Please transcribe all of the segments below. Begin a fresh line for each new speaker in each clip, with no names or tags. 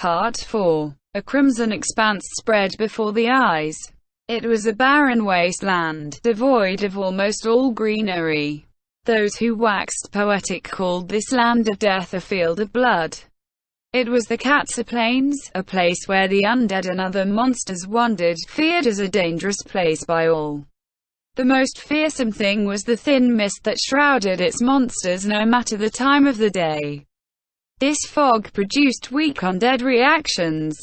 Part 4. A crimson expanse spread before the eyes. It was a barren wasteland, devoid of almost all greenery. Those who waxed poetic called this land of death a field of blood. It was the Katsa Plains, a place where the undead and other monsters wandered, feared as a dangerous place by all. The most fearsome thing was the thin mist that shrouded its monsters no matter the time of the day. This fog produced weak undead reactions.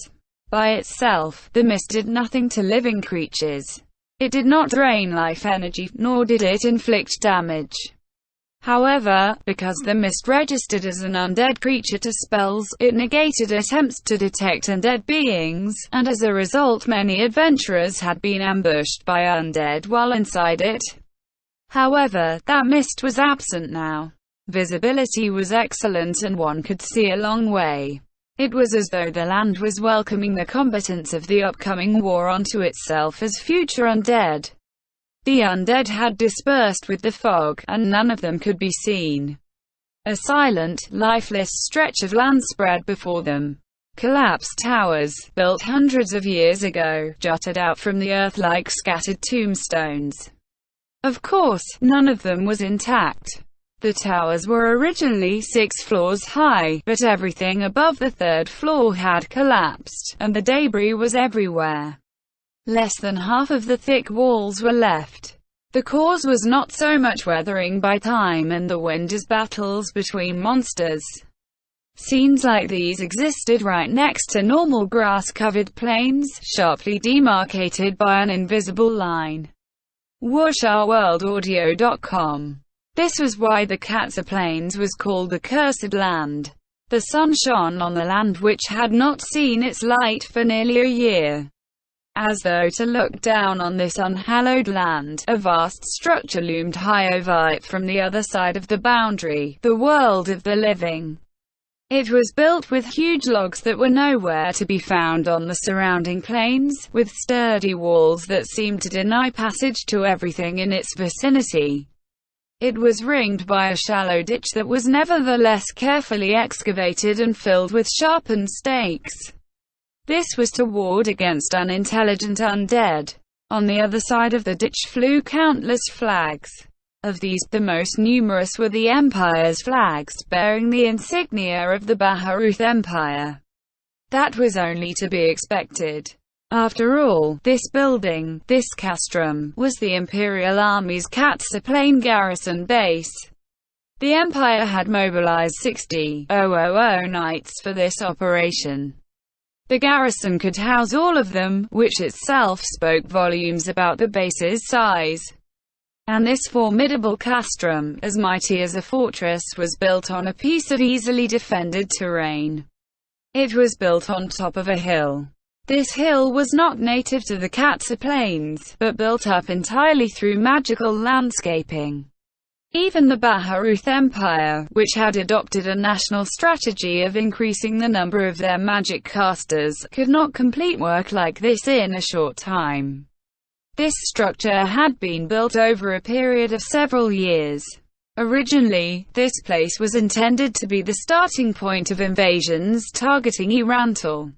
By itself, the mist did nothing to living creatures. It did not drain life energy, nor did it inflict damage. However, because the mist registered as an undead creature to spells, it negated attempts to detect undead beings, and as a result many adventurers had been ambushed by undead while inside it. However, that mist was absent now. Visibility was excellent and one could see a long way. It was as though the land was welcoming the combatants of the upcoming war onto itself as future undead. The undead had dispersed with the fog, and none of them could be seen. A silent, lifeless stretch of land spread before them. Collapsed towers, built hundreds of years ago, jutted out from the earth like scattered tombstones. Of course, none of them was intact. The towers were originally 6 floors high, but everything above the 3rd floor had collapsed, and the debris was everywhere. Less than half of the thick walls were left. The cause was not so much weathering by time and the wind as battles between monsters. Scenes like these existed right next to normal grass-covered plains, sharply demarcated by an invisible line. WooshOurWorldAudio.com. This was why the Katsa Plains was called the Cursed Land. The sun shone on the land which had not seen its light for nearly a year. As though to look down on this unhallowed land, a vast structure loomed high over it from the other side of the boundary, the world of the living. It was built with huge logs that were nowhere to be found on the surrounding plains, with sturdy walls that seemed to deny passage to everything in its vicinity. It was ringed by a shallow ditch that was nevertheless carefully excavated and filled with sharpened stakes. This was to ward against unintelligent undead. On the other side of the ditch flew countless flags. Of these, the most numerous were the Empire's flags, bearing the insignia of the Baharuth Empire. That was only to be expected. After all, this building, this castrum, was the Imperial Army's Katsa Plain garrison base. The Empire had mobilized 60,000 knights for this operation. The garrison could house all of them, which itself spoke volumes about the base's size. And this formidable castrum, as mighty as a fortress, was built on a piece of easily defended terrain. It was built on top of a hill. This hill was not native to the Katsa Plains, but built up entirely through magical landscaping. Even the Baharuth Empire, which had adopted a national strategy of increasing the number of their magic casters, could not complete work like this in a short time. This structure had been built over a period of several years. Originally, this place was intended to be the starting point of invasions targeting Irantal.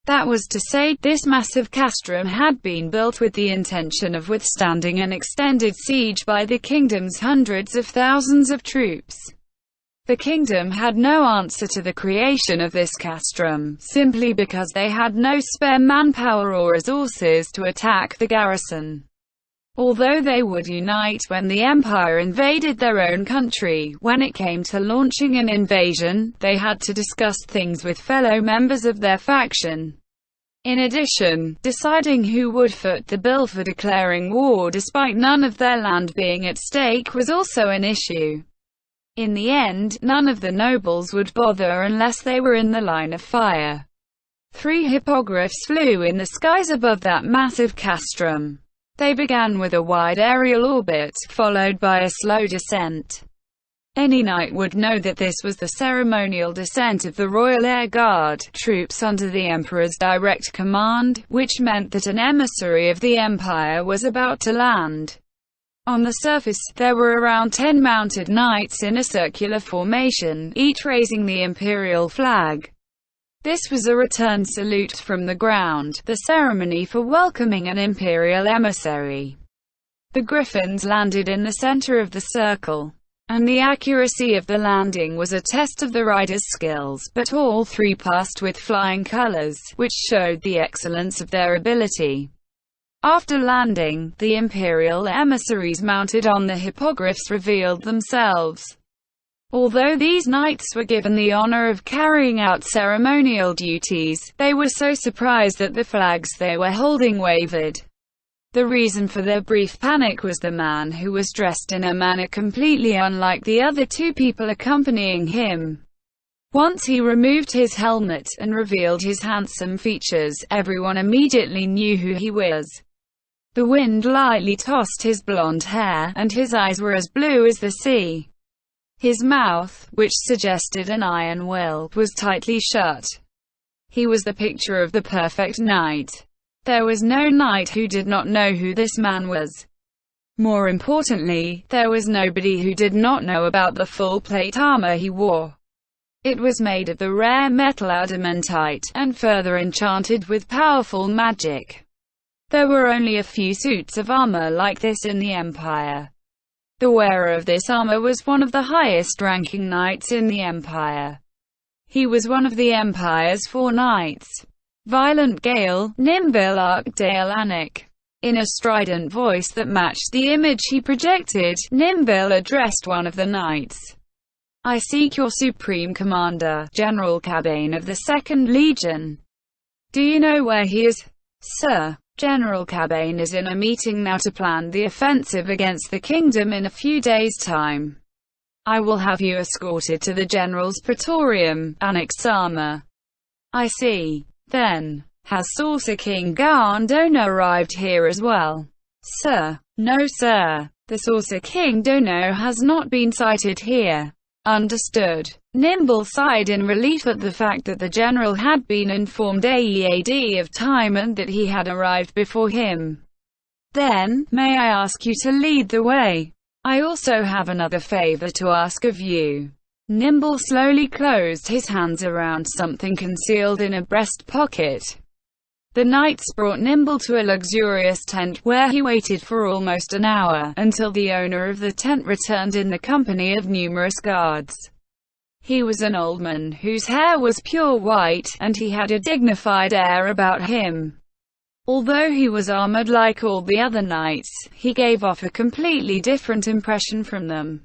That was to say, this massive castrum had been built with the intention of withstanding an extended siege by the kingdom's hundreds of thousands of troops. The kingdom had no answer to the creation of this castrum, simply because they had no spare manpower or resources to attack the garrison. Although they would unite when the Empire invaded their own country, when it came to launching an invasion, they had to discuss things with fellow members of their faction. In addition, deciding who would foot the bill for declaring war despite none of their land being at stake was also an issue. In the end, none of the nobles would bother unless they were in the line of fire. 3 hippogriffs flew in the skies above that massive castrum. They began with a wide aerial orbit, followed by a slow descent. Any knight would know that this was the ceremonial descent of the Royal Air Guard, troops under the Emperor's direct command, which meant that an emissary of the Empire was about to land. On the surface, there were around 10 mounted knights in a circular formation, each raising the imperial flag. This was a return salute from the ground, the ceremony for welcoming an imperial emissary. The griffins landed in the center of the circle, and the accuracy of the landing was a test of the riders' skills, but all three passed with flying colors, which showed the excellence of their ability. After landing, the imperial emissaries mounted on the hippogriffs revealed themselves. Although these knights were given the honor of carrying out ceremonial duties, they were so surprised that the flags they were holding wavered. The reason for their brief panic was the man who was dressed in a manner completely unlike the other two people accompanying him. Once he removed his helmet and revealed his handsome features, everyone immediately knew who he was. The wind lightly tossed his blonde hair, and his eyes were as blue as the sea. His mouth, which suggested an iron will, was tightly shut. He was the picture of the perfect knight. There was no knight who did not know who this man was. More importantly, there was nobody who did not know about the full plate armor he wore. It was made of the rare metal adamantite, and further enchanted with powerful magic. There were only a few suits of armor like this in the Empire. The wearer of this armor was one of the highest-ranking knights in the Empire. He was one of the Empire's 4 knights. Violent Gale, Nimbil Arkdale Anik. In a strident voice that matched the image he projected, Nimbil addressed one of the knights. I seek your Supreme Commander, General Cabane of the 2nd Legion. Do you know where he is? Sir, General Cabane is in a meeting now to plan the offensive against the kingdom in a few days' time. I will have you escorted to the General's Praetorium, Anaxama. I see. Then, has Saucer King Garndona arrived here as well? Sir. No sir. The Saucer King Dono has not been sighted here. Understood. Nimble sighed in relief at the fact that the general had been informed AEAD of time and that he had arrived before him. Then, may I ask you to lead the way? I also have another favor to ask of you. Nimble slowly closed his hands around something concealed in a breast pocket. The knights brought Nimble to a luxurious tent, where he waited for almost an hour, until the owner of the tent returned in the company of numerous guards. He was an old man whose hair was pure white, and he had a dignified air about him. Although he was armored like all the other knights, he gave off a completely different impression from them.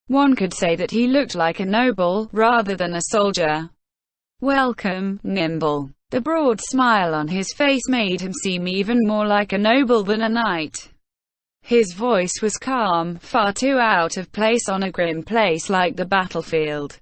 One could say that he looked like a noble, rather than a soldier. Welcome, Nimble. The broad smile on his face made him seem even more like a noble than a knight. His voice was calm, far too out of place on a grim place like the battlefield.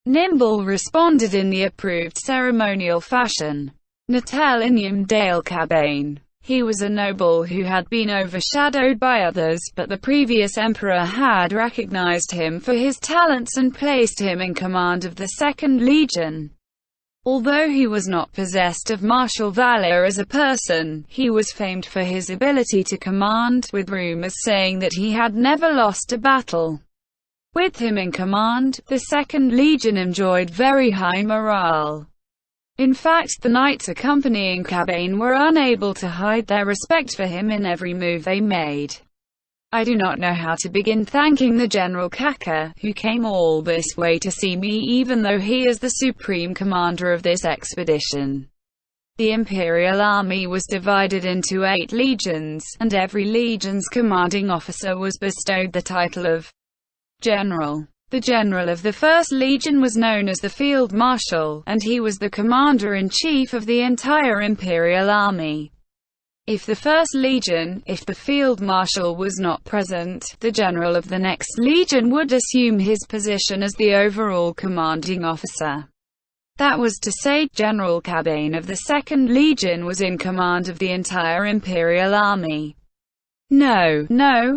Nimble responded in the approved ceremonial fashion. Natal Inyam Dale Cabane. He was a noble who had been overshadowed by others, but the previous emperor had recognized him for his talents and placed him in command of the 2nd Legion. Although he was not possessed of martial valor as a person, he was famed for his ability to command, with rumors saying that he had never lost a battle. With him in command, the 2nd Legion enjoyed very high morale. In fact, the knights accompanying Cabane were unable to hide their respect for him in every move they made. I do not know how to begin thanking the General Kaka, who came all this way to see me even though he is the supreme commander of this expedition. The Imperial Army was divided into 8 legions, and every legion's commanding officer was bestowed the title of General. The general of the 1st Legion was known as the Field Marshal, and he was the commander-in-chief of the entire Imperial Army. If the 1st Legion, if the Field Marshal was not present, the general of the next Legion would assume his position as the overall commanding officer. That was to say, General Cabane of the 2nd Legion was in command of the entire Imperial Army. No,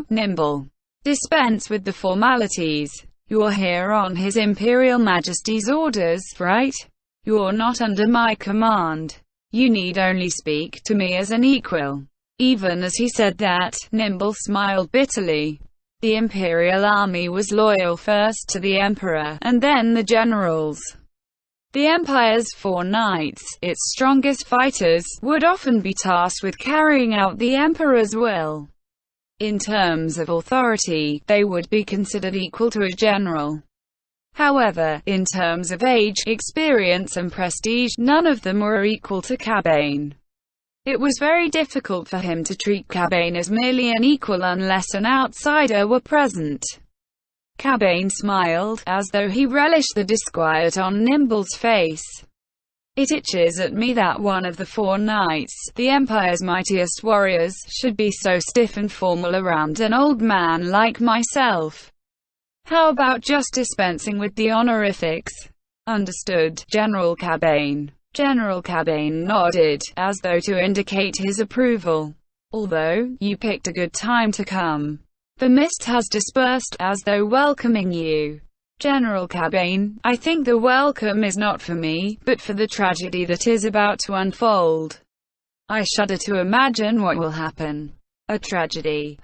Nimble. Dispense with the formalities. You're here on His Imperial Majesty's orders, right? You're not under my command. You need only speak to me as an equal. Even as he said that, Nimble smiled bitterly. The Imperial Army was loyal first to the Emperor, and then the generals. The Empire's 4 knights, its strongest fighters, would often be tasked with carrying out the Emperor's will. In terms of authority, they would be considered equal to a general. However, in terms of age, experience and prestige, none of them were equal to Cabane. It was very difficult for him to treat Cabane as merely an equal unless an outsider were present. Cabane smiled, as though he relished the disquiet on Nimble's face. It itches at me that one of the 4 knights, the Empire's mightiest warriors, should be so stiff and formal around an old man like myself. How about just dispensing with the honorifics? Understood, General Cabane. General Cabane nodded, as though to indicate his approval. Although, you picked a good time to come. The mist has dispersed, as though welcoming you. General Cabane, I think the welcome is not for me, but for the tragedy that is about to unfold. I shudder to imagine what will happen. A tragedy.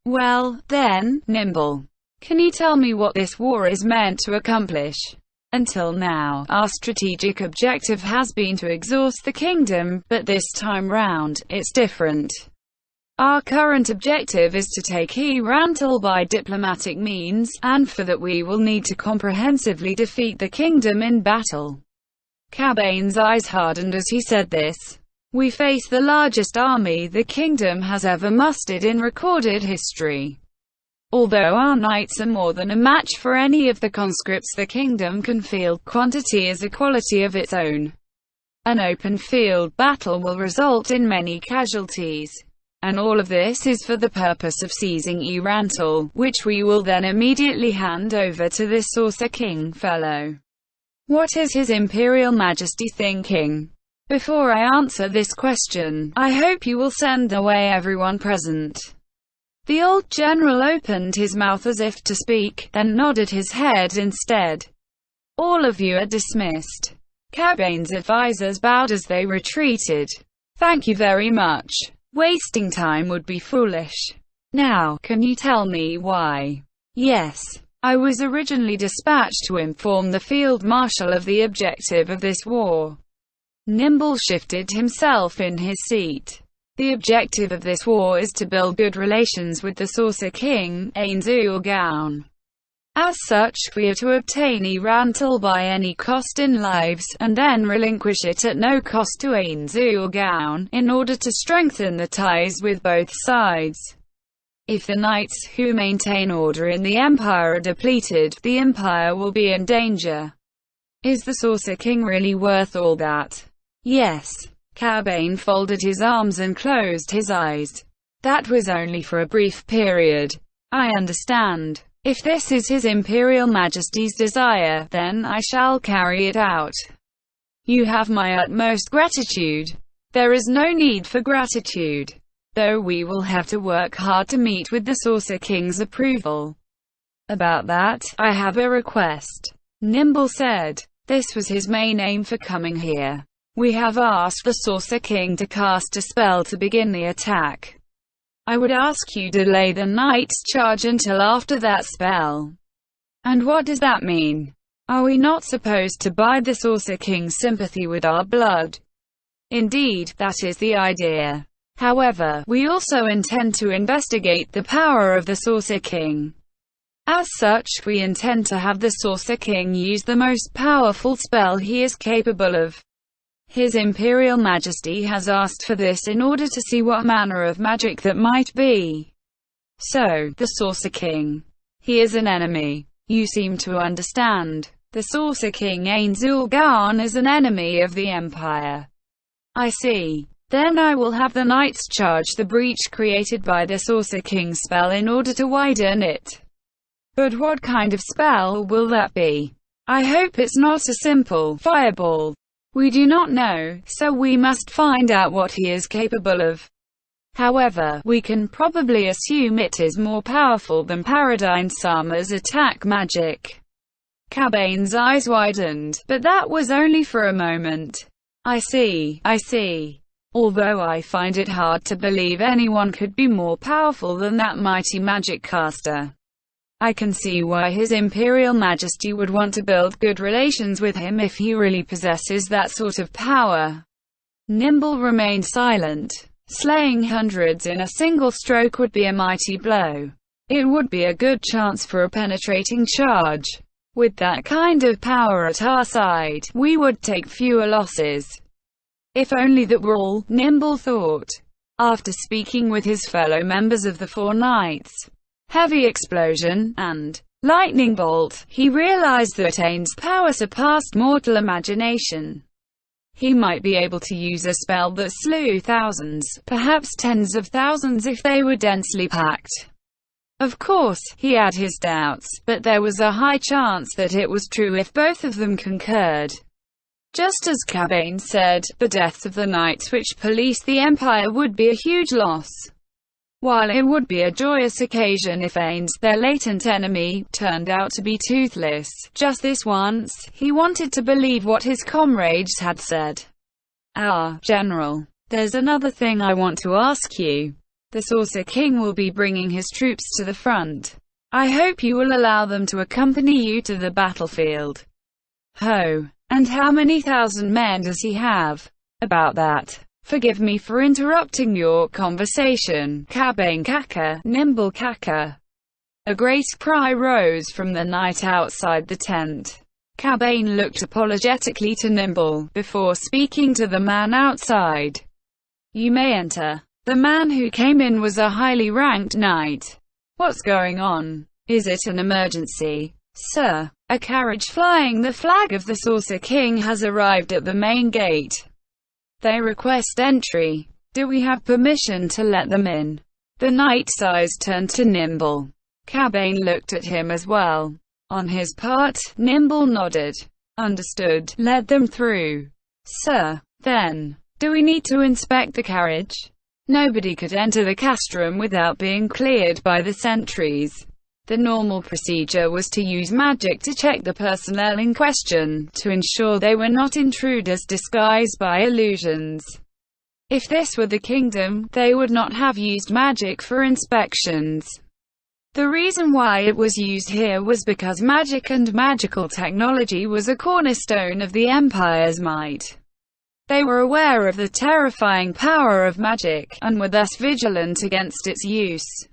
Well, then, Nimble. Can you tell me what this war is meant to accomplish? Until now, our strategic objective has been to exhaust the kingdom, but this time round, it's different. Our current objective is to take Erantil by diplomatic means, and for that we will need to comprehensively defeat the kingdom in battle. Cabane's eyes hardened as he said this. We face the largest army the kingdom has ever mustered in recorded history. Although our knights are more than a match for any of the conscripts the kingdom can field, quantity is a quality of its own. An open field battle will result in many casualties. And all of this is for the purpose of seizing Erantil, which we will then immediately hand over to this Saucer King fellow. What is His Imperial Majesty thinking? Before I answer this question, I hope you will send away everyone present. The old general opened his mouth as if to speak, then nodded his head instead. All of you are dismissed. Cabane's advisors bowed as they retreated. Thank you very much. Wasting time would be foolish. Now, can you tell me why? Yes. I was originally dispatched to inform the Field Marshal of the objective of this war. Nimble shifted himself in his seat. The objective of this war is to build good relations with the Saucer King, Ainzul Gaon. As such, we are to obtain Erantil by any cost in lives, and then relinquish it at no cost to Ainzul Gaon, in order to strengthen the ties with both sides. If the knights who maintain order in the Empire are depleted, the Empire will be in danger. Is the Saucer King really worth all that? Yes. Cabane folded his arms and closed his eyes. That was only for a brief period. I understand. If this is His Imperial Majesty's desire, then I shall carry it out. You have my utmost gratitude. There is no need for gratitude. Though we will have to work hard to meet with the Saucer King's approval. About that, I have a request. Nimble said. This was his main aim for coming here. We have asked the Saucer King to cast a spell to begin the attack. I would ask you to delay the Knight's charge until after that spell. And what does that mean? Are we not supposed to buy the Saucer King's sympathy with our blood? Indeed, that is the idea. However, we also intend to investigate the power of the Saucer King. As such, we intend to have the Saucer King use the most powerful spell he is capable of. His Imperial Majesty has asked for this in order to see what manner of magic that might be. So, the Saucer King. He is an enemy. You seem to understand. The Saucer King Ainzul Gaon is an enemy of the Empire. I see. Then I will have the Knights charge the breach created by the Saucer King's spell in order to widen it. But what kind of spell will that be? I hope it's not a simple fireball. We do not know, so we must find out what he is capable of. However, we can probably assume it is more powerful than Paradine Sama's attack magic. Cabane's eyes widened, but that was only for a moment. I see. Although I find it hard to believe anyone could be more powerful than that mighty magic caster. I can see why His Imperial Majesty would want to build good relations with him if he really possesses that sort of power. Nimble remained silent. Slaying hundreds in a single stroke would be a mighty blow. It would be a good chance for a penetrating charge. With that kind of power at our side, we would take fewer losses. If only that were all, Nimble thought. After speaking with his fellow members of the Four Knights, Heavy Explosion, and Lightning Bolt, he realized that Ain's power surpassed mortal imagination. He might be able to use a spell that slew thousands, perhaps tens of thousands if they were densely packed. Of course, he had his doubts, but there was a high chance that it was true if both of them concurred. Just as Cabane said, the deaths of the knights which policed the Empire would be a huge loss. While it would be a joyous occasion if Ain's, their latent enemy, turned out to be toothless, just this once, he wanted to believe what his comrades had said. General. There's another thing I want to ask you. The Saucer King will be bringing his troops to the front. I hope you will allow them to accompany you to the battlefield. And how many thousand men does he have? About that. Forgive me for interrupting your conversation, Cabane Kaka, Nimble Kaka. A great cry rose from the knight outside the tent. Cabane looked apologetically to Nimble, before speaking to the man outside. You may enter. The man who came in was a highly ranked knight. What's going on? Is it an emergency? Sir, a carriage flying the flag of the Saucer King has arrived at the main gate. They request entry. Do we have permission to let them in? The knight's eyes turned to Nimble. Cabane looked at him as well. On his part, Nimble nodded. Understood. Let them through. Sir. Then, do we need to inspect the carriage? Nobody could enter the castrum without being cleared by the sentries. The normal procedure was to use magic to check the personnel in question, to ensure they were not intruders disguised by illusions. If this were the kingdom, they would not have used magic for inspections. The reason why it was used here was because magic and magical technology was a cornerstone of the Empire's might. They were aware of the terrifying power of magic, and were thus vigilant against its use.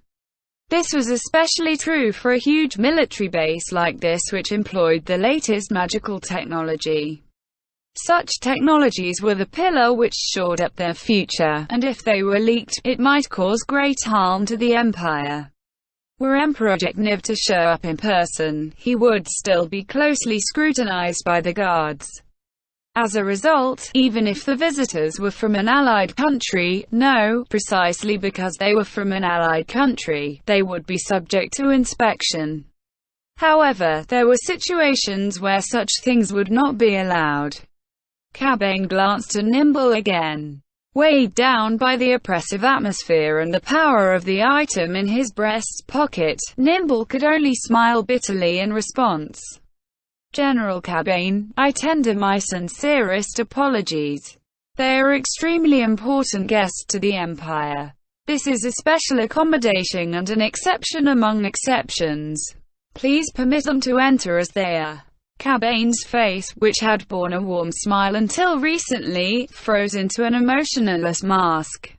This was especially true for a huge military base like this which employed the latest magical technology. Such technologies were the pillar which shored up their future, and if they were leaked, it might cause great harm to the Empire. Were Emperor Jekniv to show up in person, he would still be closely scrutinized by the guards. As a result, even if the visitors were from an allied country, precisely because they were from an allied country, they would be subject to inspection. However, there were situations where such things would not be allowed. Cabane glanced at Nimble again. Weighed down by the oppressive atmosphere and the power of the item in his breast pocket, Nimble could only smile bitterly in response. General Cabane, I tender my sincerest apologies. They are extremely important guests to the Empire. This is a special accommodation and an exception among exceptions. Please permit them to enter as they are. Cabane's face, which had borne a warm smile until recently, froze into an emotionless mask.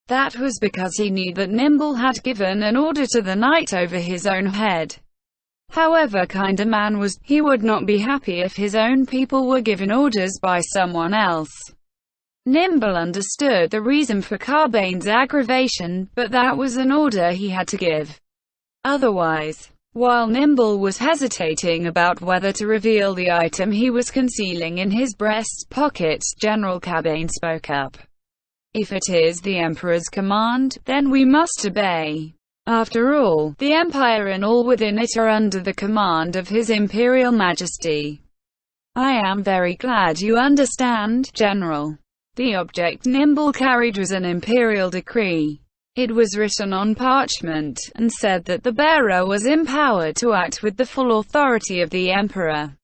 That was because he knew that Nimble had given an order to the knight over his own head. However kind a man was, he would not be happy if his own people were given orders by someone else. Nimble understood the reason for Cabane's aggravation, but that was an order he had to give. Otherwise, while Nimble was hesitating about whether to reveal the item he was concealing in his breast pocket, General Cabane spoke up. If it is the Emperor's command, then we must obey. After all, the Empire and all within it are under the command of His Imperial Majesty. I am very glad you understand, General. The object Nimble carried was an imperial decree. It was written on parchment, and said that the bearer was empowered to act with the full authority of the Emperor.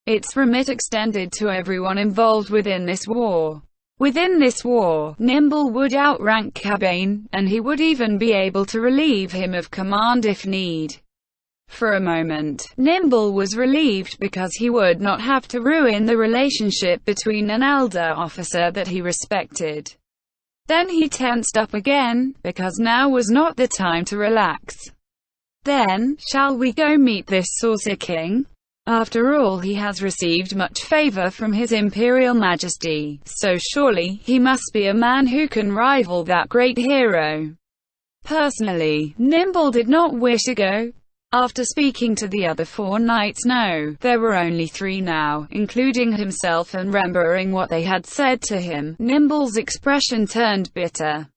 Its remit extended to everyone involved within this war. Within this war, Nimble would outrank Cabane, and he would even be able to relieve him of command if need For a moment, Nimble was relieved because he would not have to ruin the relationship between an elder officer that he respected. Then he tensed up again, because now was not the time to relax. Then, shall we go meet this Saucer King? After all, he has received much favor from His Imperial Majesty, so surely, he must be a man who can rival that great hero. Personally, Nimble did not wish to go. After speaking to the other 4 knights, no, there were only 3 now, including himself, and remembering what they had said to him, Nimble's expression turned bitter.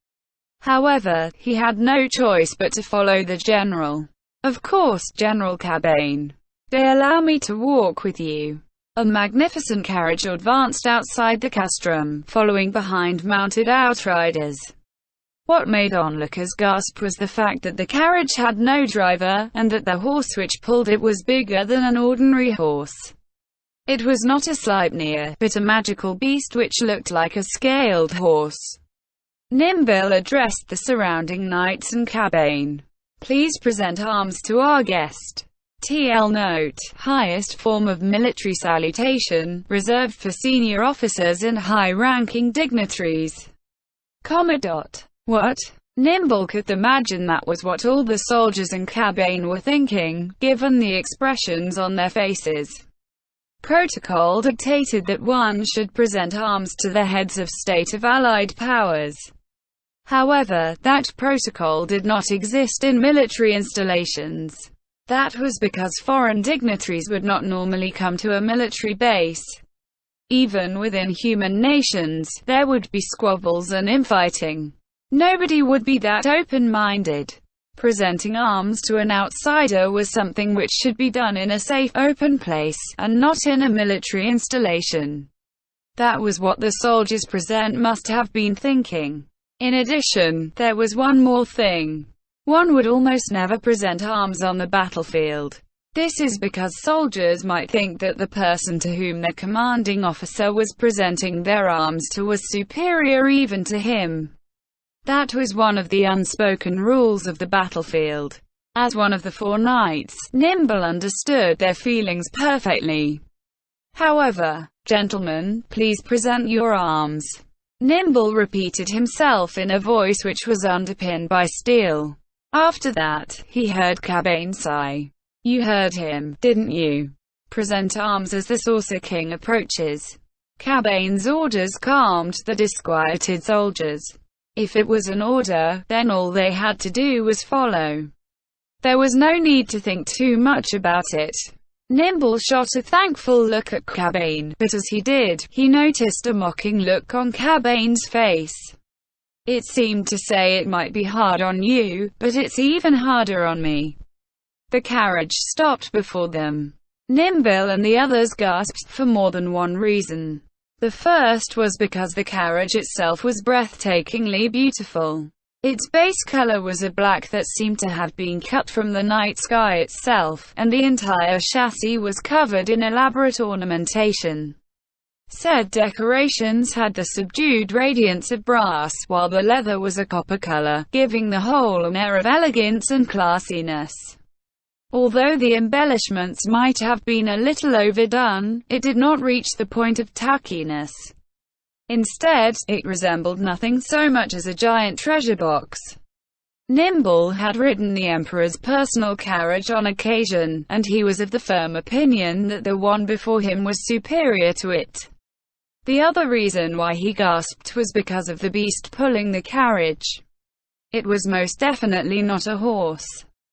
However, he had no choice but to follow the general. Of course, General Cabane. They allow me to walk with you. A magnificent carriage advanced outside the castrum, following behind mounted outriders. What made onlookers gasp was the fact that the carriage had no driver, and that the horse which pulled it was bigger than an ordinary horse. It was not a Sleipnir, but a magical beast which looked like a scaled horse. Nimble addressed the surrounding knights and Cabane. Please present arms to our guest. TL note: highest form of military salutation, reserved for senior officers and high-ranking dignitaries. What? Nimble could imagine that was what all the soldiers and Cabane were thinking, given the expressions on their faces. Protocol dictated that one should present arms to the heads of state of allied powers. However, that protocol did not exist in military installations. That was because foreign dignitaries would not normally come to a military base. Even within human nations, there would be squabbles and infighting. Nobody would be that open-minded. Presenting arms to an outsider was something which should be done in a safe, open place, and not in a military installation. That was what the soldiers present must have been thinking. In addition, there was one more thing. One would almost never present arms on the battlefield. This is because soldiers might think that the person to whom their commanding officer was presenting their arms to was superior even to him. That was one of the unspoken rules of the battlefield. As one of the 4 knights, Nimble understood their feelings perfectly. However, gentlemen, please present your arms. Nimble repeated himself in a voice which was underpinned by steel. After that, he heard Cabane sigh. You heard him, didn't you? Present arms as the Saucer King approaches. Cabane's orders calmed the disquieted soldiers. If it was an order, then all they had to do was follow. There was no need to think too much about it. Nimble shot a thankful look at Cabane, but as he did, he noticed a mocking look on Cabane's face. It seemed to say, it might be hard on you, but it's even harder on me. The carriage stopped before them. Nimble and the others gasped, for more than one reason. The first was because the carriage itself was breathtakingly beautiful. Its base color was a black that seemed to have been cut from the night sky itself, and the entire chassis was covered in elaborate ornamentation. Said decorations had the subdued radiance of brass, while the leather was a copper color, giving the whole an air of elegance and classiness. Although the embellishments might have been a little overdone, it did not reach the point of tackiness. Instead, it resembled nothing so much as a giant treasure box. Nimble had ridden the Emperor's personal carriage on occasion, and he was of the firm opinion that the one before him was superior to it. The other reason why he gasped was because of the beast pulling the carriage. It was most definitely not a horse.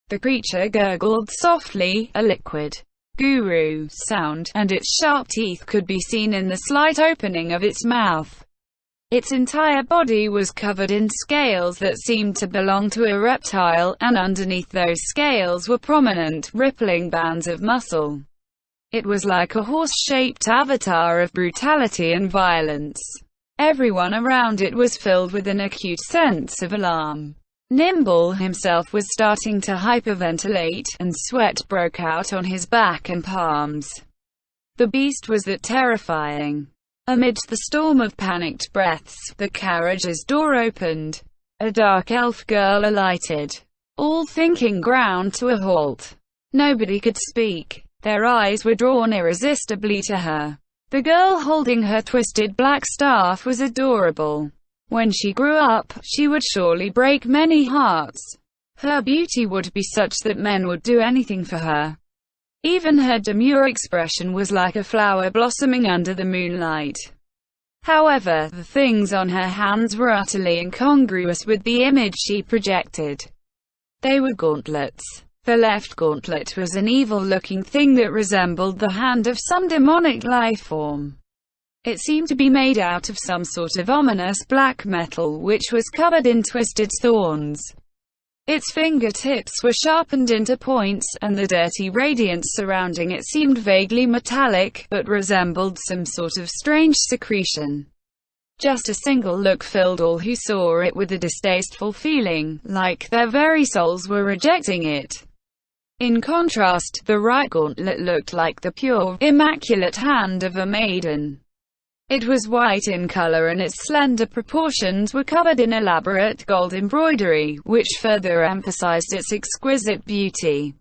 The creature gurgled softly, a liquid guru sound, and its sharp teeth could be seen in the slight opening of its mouth. Its entire body was covered in scales that seemed to belong to a reptile, and underneath those scales were prominent, rippling bands of muscle. It was like a horse-shaped avatar of brutality and violence. Everyone around it was filled with an acute sense of alarm. Nimble himself was starting to hyperventilate, and sweat broke out on his back and palms. The beast was that terrifying. Amidst the storm of panicked breaths, the carriage's door opened. A dark elf girl alighted. All thinking ground to a halt. Nobody could speak. Their eyes were drawn irresistibly to her. The girl holding her twisted black staff was adorable. When she grew up, she would surely break many hearts. Her beauty would be such that men would do anything for her. Even her demure expression was like a flower blossoming under the moonlight. However, the things on her hands were utterly incongruous with the image she projected. They were gauntlets. The left gauntlet was an evil-looking thing that resembled the hand of some demonic lifeform. It seemed to be made out of some sort of ominous black metal which was covered in twisted thorns. Its fingertips were sharpened into points, and the dirty radiance surrounding it seemed vaguely metallic, but resembled some sort of strange secretion. Just a single look filled all who saw it with a distasteful feeling, like their very souls were rejecting it. In contrast, the right gauntlet looked like the pure, immaculate hand of a maiden. It was white in color and its slender proportions were covered in elaborate gold embroidery, which further emphasized its exquisite beauty.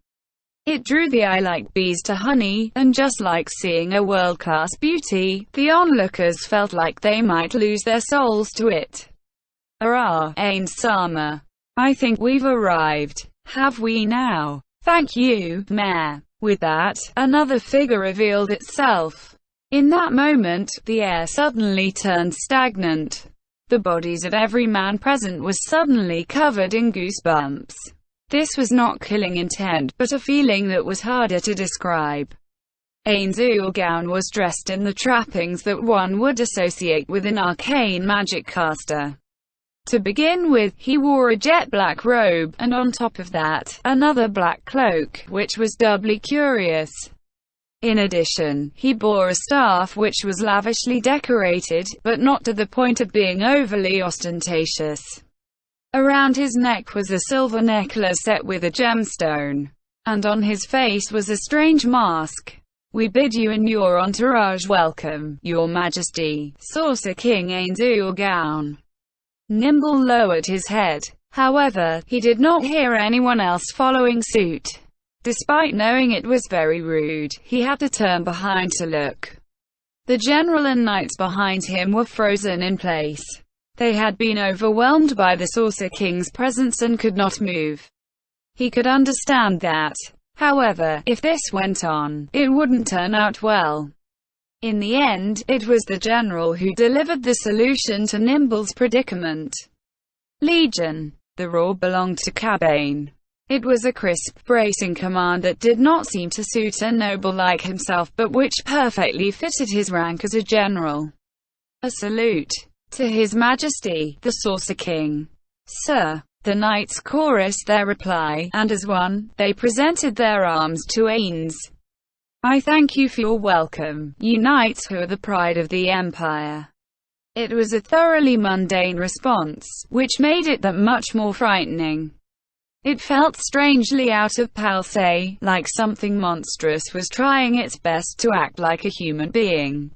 It drew the eye like bees to honey, and just like seeing a world-class beauty, the onlookers felt like they might lose their souls to it. "Hurrah, Ains-sama. I think we've arrived. Have we now?" "Thank you, Mayor." With that, another figure revealed itself. In that moment, the air suddenly turned stagnant. The bodies of every man present was suddenly covered in goosebumps. This was not killing intent, but a feeling that was harder to describe. Ains-Ulgaon was dressed in the trappings that one would associate with an arcane magic caster. To begin with, he wore a jet-black robe, and on top of that, another black cloak, which was doubly curious. In addition, he bore a staff which was lavishly decorated, but not to the point of being overly ostentatious. Around his neck was a silver necklace set with a gemstone, and on his face was a strange mask. "We bid you and your entourage welcome, Your Majesty," Saucer King Ains-Ulgaon. Nimble lowered his head. However, he did not hear anyone else following suit. Despite knowing it was very rude, he had to turn behind to look. The general and knights behind him were frozen in place. They had been overwhelmed by the Saucer King's presence and could not move. He could understand that. However, if this went on, it wouldn't turn out well. In the end, it was the general who delivered the solution to Nimble's predicament. Legion. The roar belonged to Cabane. It was a crisp, bracing command that did not seem to suit a noble like himself, but which perfectly fitted his rank as a general. "A salute to His Majesty, the Saucer King." "Sir." The knights chorused their reply, and as one, they presented their arms to Ains. "I thank you for your welcome, you knights who are the pride of the Empire." It was a thoroughly mundane response, which made it that much more frightening. It felt strangely out of place, like something monstrous was trying its best to act like a human being.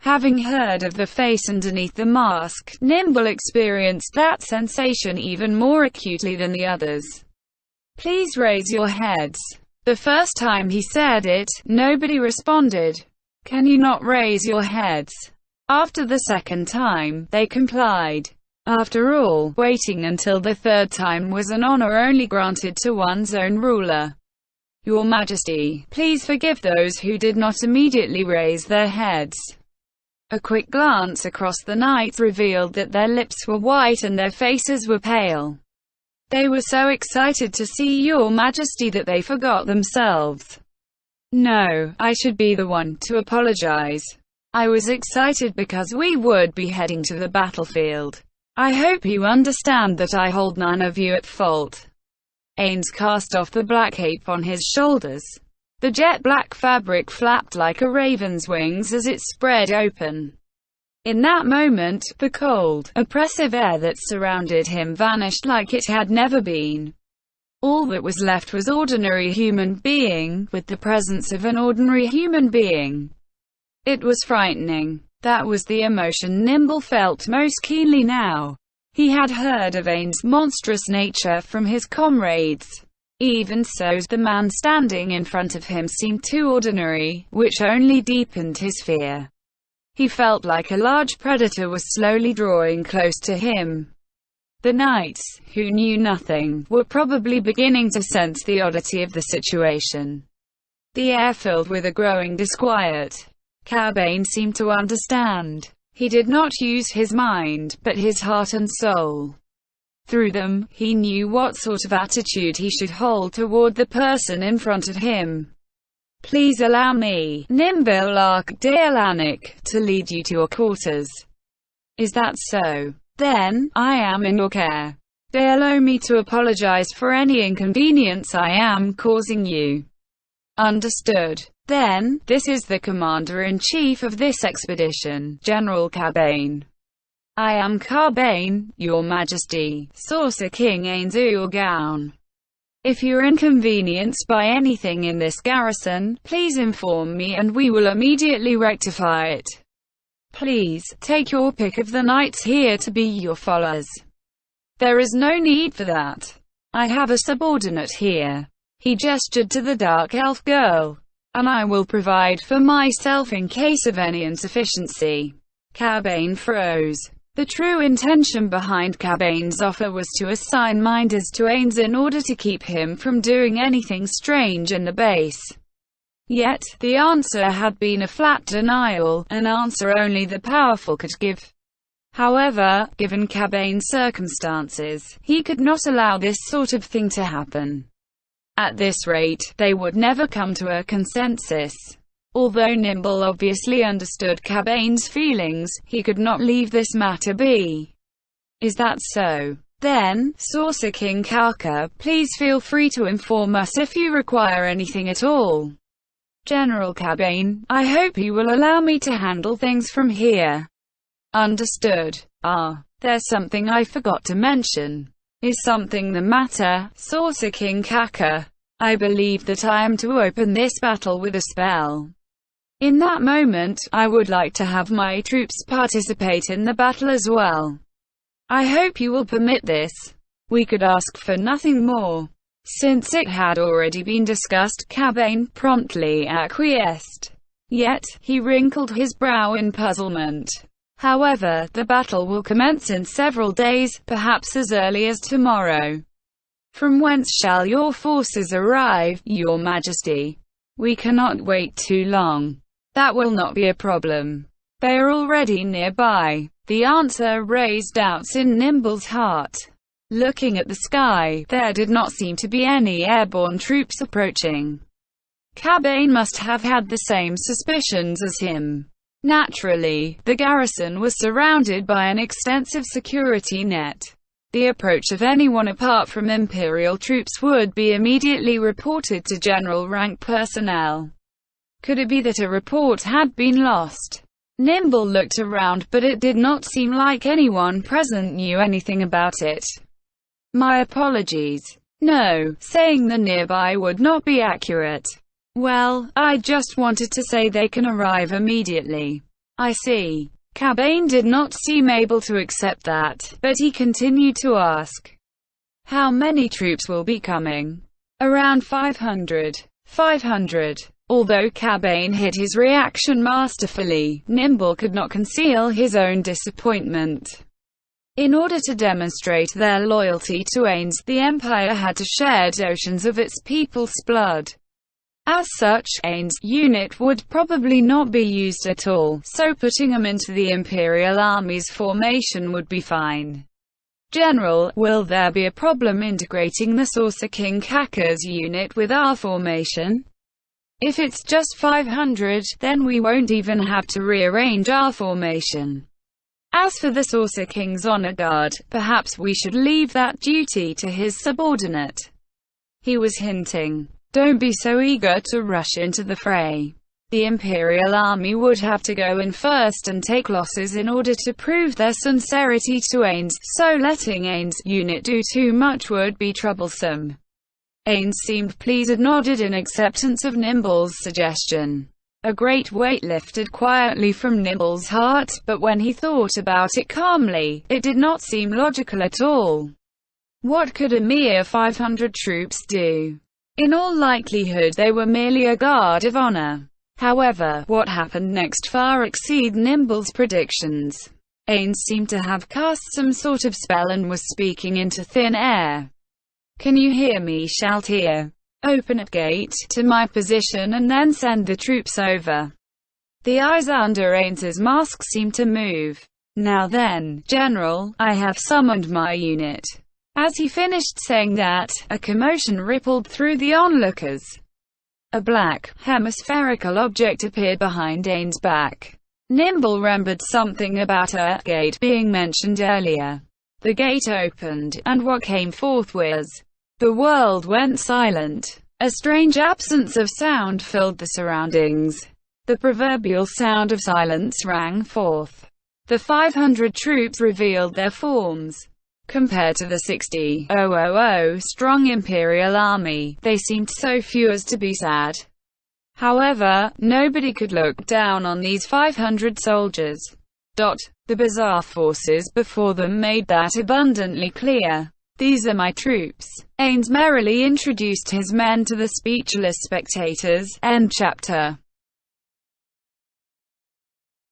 Having heard of the face underneath the mask, Nimble experienced that sensation even more acutely than the others. "Please raise your heads." The first time he said it, nobody responded. "Can you not raise your heads?" After the second time, they complied. After all, waiting until the third time was an honor only granted to one's own ruler. "Your Majesty, please forgive those who did not immediately raise their heads." A quick glance across the knights revealed that their lips were white and their faces were pale. They were so excited to see Your Majesty that they forgot themselves. "No, I should be the one to apologize. I was excited because we would be heading to the battlefield. I hope you understand that I hold none of you at fault." Ains cast off the black cape on his shoulders. The jet-black fabric flapped like a raven's wings as it spread open. In that moment, the cold, oppressive air that surrounded him vanished like it had never been. All that was left was ordinary human being, with the presence of an ordinary human being. It was frightening. That was the emotion Nimble felt most keenly now. He had heard of Ains' monstrous nature from his comrades. Even so, the man standing in front of him seemed too ordinary, which only deepened his fear. He felt like a large predator was slowly drawing close to him. The knights, who knew nothing, were probably beginning to sense the oddity of the situation. The air filled with a growing disquiet. Cobain seemed to understand. He did not use his mind, but his heart and soul. Through them, he knew what sort of attitude he should hold toward the person in front of him. "Please allow me, Nimble Dealanik, to lead you to your quarters." "Is that so? Then, I am in your care. Allow me to apologize for any inconvenience I am causing you." "Understood. Then, this is the commander-in-chief of this expedition, General Cobain." "I am Cobain, your majesty, Saucer King Ains Urgaon. If you're inconvenienced by anything in this garrison, please inform me and we will immediately rectify it. Please, take your pick of the knights here to be your followers." "There is no need for that. I have a subordinate here." He gestured to the dark elf girl. "And I will provide for myself in case of any insufficiency." Cobain froze. The true intention behind Cobain's offer was to assign minders to Ains in order to keep him from doing anything strange in the base. Yet, the answer had been a flat denial, an answer only the powerful could give. However, given Cobain's circumstances, he could not allow this sort of thing to happen. At this rate, they would never come to a consensus. Although Nimble obviously understood Cobain's feelings, he could not leave this matter be. "Is that so? Then, Saucer King Kaka, please feel free to inform us if you require anything at all." "General Cobain, I hope you will allow me to handle things from here." "Understood. There's something I forgot to mention." "Is something the matter, Saucer King Kaka?" "I believe that I am to open this battle with a spell. In that moment, I would like to have my troops participate in the battle as well. I hope you will permit this." We could ask for nothing more. Since it had already been discussed, Cobain promptly acquiesced. Yet, he wrinkled his brow in puzzlement. "However, the battle will commence in several days, perhaps as early as tomorrow. From whence shall your forces arrive, your majesty?" "We cannot wait too long." "That will not be a problem. They are already nearby." The answer raised doubts in Nimble's heart. Looking at the sky, there did not seem to be any airborne troops approaching. Cobain must have had the same suspicions as him. Naturally, the garrison was surrounded by an extensive security net. The approach of anyone apart from Imperial troops would be immediately reported to general rank personnel. Could it be that a report had been lost? Nimble looked around, but it did not seem like anyone present knew anything about it. "My apologies. No, saying the nearby would not be accurate. Well, I just wanted to say they can arrive immediately." "I see." Cobain did not seem able to accept that, but he continued to ask, "How many troops will be coming?" "Around 500. 500. Although Cobain hid his reaction masterfully, Nimble could not conceal his own disappointment. In order to demonstrate their loyalty to Ains, the Empire had to shed oceans of its people's blood. As such, Ains' unit would probably not be used at all, so putting them into the Imperial Army's formation would be fine. "General, will there be a problem integrating the Saucer King Kaka's unit with our formation? If it's just 500, then we won't even have to rearrange our formation. As for the Saucer King's honor guard, perhaps we should leave that duty to his subordinate." He was hinting, "Don't be so eager to rush into the fray. The Imperial Army would have to go in first and take losses in order to prove their sincerity to Ains, so letting Ains' unit do too much would be troublesome." Ains seemed pleased and nodded in acceptance of Nimble's suggestion. A great weight lifted quietly from Nimble's heart, but when he thought about it calmly, it did not seem logical at all. What could a mere 500 troops do? In all likelihood they were merely a guard of honor. However, what happened next far exceeded Nimble's predictions. Ains seemed to have cast some sort of spell and was speaking into thin air. "Can you hear me?" shout here. "Open a gate to my position and then send the troops over." The eyes under Ains's mask seemed to move. "Now then, General, I have summoned my unit." As he finished saying that, a commotion rippled through the onlookers. A black, hemispherical object appeared behind Ains' back. Nimble remembered something about a gate being mentioned earlier. The gate opened, and what came forth was... The world went silent. A strange absence of sound filled the surroundings. The proverbial sound of silence rang forth. The 500 troops revealed their forms. Compared to the 60,000 strong Imperial army, they seemed so few as to be sad. However, nobody could look down on these 500 soldiers. The bizarre forces before them made that abundantly clear. "These are my troops." Ains merrily introduced his men to the speechless spectators. End chapter.